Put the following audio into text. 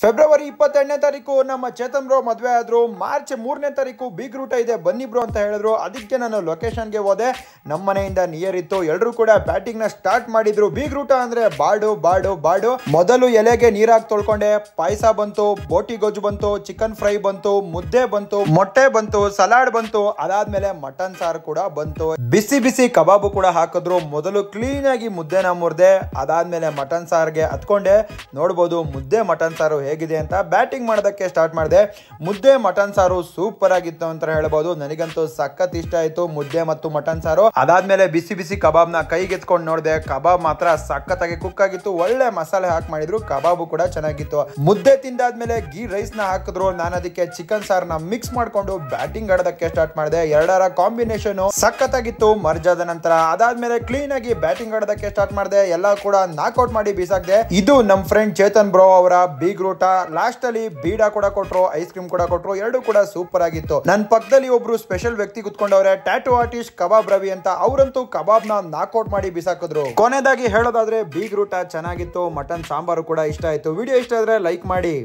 February 28ನೇ ತಾರೀಕು ನಮ್ಮ Chetan bro ಮದುವೆ ಆದ್ರು. ಮಾರ್ಚ್ 3ನೇ ತಾರೀಕು ಬಿಗ್ ರೂಟ ಇದೆ ಬನ್ನಿ ಬ್ರೋ ಅಂತ ಹೇಳಿದ್ರು. ಅದಕ್ಕೆ ನಾನು ಲೊಕೇಶನ್ಗೆ ಹೋದೆ. ನಮ್ಮ ಮನೆಯಿಂದ ನಿಯರ್ ಇತ್ತು. ಎಲ್ಲರೂ ಕೂಡ ಬ್ಯಾಟಿಂಗ್ ನ ಸ್ಟಾರ್ಟ್ ಮಾಡಿದ್ರು. ಬಿಗ್ ರೂಟ ಅಂದ್ರೆ ಬಾಡು ಬಾಡು ಬಾಡು. ಮೊದಲು ಎಲೆಗೆ ನೀರಾಗಿ ತೊಳ್ಕೊಂಡೆ. ಪಾಯಸ ಬಂತು, ಬೋಟಿ ಗೊಜ್ಜು ಬಂತು, ಚಿಕನ್ ಫ್ರೈ ಬಂತು, ಮುದ್ದೆ ಬಂತು, ಮೊಟ್ಟೆ ಬಂತು, ಸಲಾಡ್ ಬಂತು. ಅದಾದ್ಮೇಲೆ ಮಟನ್ ಸಾರು ಕೂಡ ಬಂತು. ಬಿಸಿ ಬಿಸಿ ಕಬಾಬು ಕೂಡ ಹಾಕಿದ್ರು. ಮೊದಲು ಕ್ಲೀನ್ ಆಗಿ ಮುದ್ದೆನ ಮುರ್ದೆ. ಅದಾದ್ಮೇಲೆ ಮಟನ್ ಸಾರ್ಗೆ ಹತ್ಕೊಂಡೆ. ನೋಡ್ಬೋದು ಮುದ್ದೆ ಮಟನ್ ಸಾರು ಹೇಗಿದೆ ಅಂತ. ಬ್ಯಾಟಿಂಗ್ ಮಾಡೋದಕ್ಕೆ ಸ್ಟಾರ್ಟ್ ಮಾಡಿದೆ. ಮುದ್ದೆ ಮಟನ್ ಸಾರು ಸೂಪರ್ ಆಗಿತ್ತು ಅಂತ ಹೇಳ್ಬೋದು. ನನಗಂತೂ ಸಖತ್ ಇಷ್ಟ ಆಯ್ತು ಮುದ್ದೆ ಮತ್ತು ಮಟನ್ ಸಾರು. ಅದಾದ್ಮೇಲೆ ಬಿಸಿ ಬಿಸಿ ಕಬಾಬ್ ನ ಕೈಗೆ ಎತ್ಕೊಂಡು ನೋಡಿದೆ. ಕಬಾಬ್ ಮಾತ್ರ ಸಖತ್ತಾಗಿ ಕುಕ್ ಆಗಿತ್ತು. ಒಳ್ಳೆ ಮಸಾಲೆ ಹಾಕಿ ಮಾಡಿದ್ರು. ಕಬಾಬು ಕೂಡ ಚೆನ್ನಾಗಿತ್ತು. ಮುದ್ದೆ ತಿಂದಾದ್ಮೇಲೆ ಗೀ ರೈಸ್ ನ ಹಾಕಿದ್ರು. ನಾನು ಅದಕ್ಕೆ ಚಿಕನ್ ಸಾರ್ನ ಮಿಕ್ಸ್ ಮಾಡ್ಕೊಂಡು ಬ್ಯಾಟಿಂಗ್ ಆಡೋದಕ್ಕೆ ಸ್ಟಾರ್ಟ್ ಮಾಡಿದೆ. ಎರಡರ ಕಾಂಬಿನೇಷನ್ ಸಖತ್ತಾಗಿತ್ತು. ಮರ್ಜ್ ಆದ ನಂತರ ಅದಾದ್ಮೇಲೆ ಕ್ಲೀನ್ ಆಗಿ ಬ್ಯಾಟಿಂಗ್ ಆಡೋದಕ್ಕೆ ಸ್ಟಾರ್ಟ್ ಮಾಡಿದೆ. ಎಲ್ಲ ಕೂಡ ನಾಕ್ಔಟ್ ಮಾಡಿ ಬೀಸಾಕ್ದೆ. ಇದು ನಮ್ ಫ್ರೆಂಡ್ ಚೇತನ್ ಬ್ರೋ ಅವರ ಬಿಗ್ ರೂಟ. ಲಾಸ್ಟ್ ಅಲ್ಲಿ ಬೀಡ ಕೂಡ ಕೊಟ್ರು, ಐಸ್ ಕ್ರೀಮ್ ಕೂಡ ಕೊಟ್ರು. ಎರಡು ಕೂಡ ಸೂಪರ್ ಆಗಿತ್ತು. ನನ್ನ ಪಕ್ಕದಲ್ಲಿ ಒಬ್ರು ಸ್ಪೆಷಲ್ ವ್ಯಕ್ತಿ ಕುತ್ಕೊಂಡವ್ರೆ, ಟ್ಯಾಟೂ ಆರ್ಟಿಸ್ಟ್ ಕಬಾಬ್ ರವಿ ಅಂತ. ಅವರಂತೂ ಕಬಾಬ್ ನ ನಾಕ್ಔಟ್ ಮಾಡಿ ಬಿಸಾಕಿದ್ರು. ಕೊನೆದಾಗಿ ಹೇಳೋದಾದ್ರೆ ಬಿಗ್ ರೂಟ ಚೆನ್ನಾಗಿತ್ತು. ಮಟನ್ ಸಾಂಬಾರು ಕೂಡ ಇಷ್ಟ ಆಯ್ತು. ವಿಡಿಯೋ ಇಷ್ಟ ಆದ್ರೆ ಲೈಕ್ ಮಾಡಿ.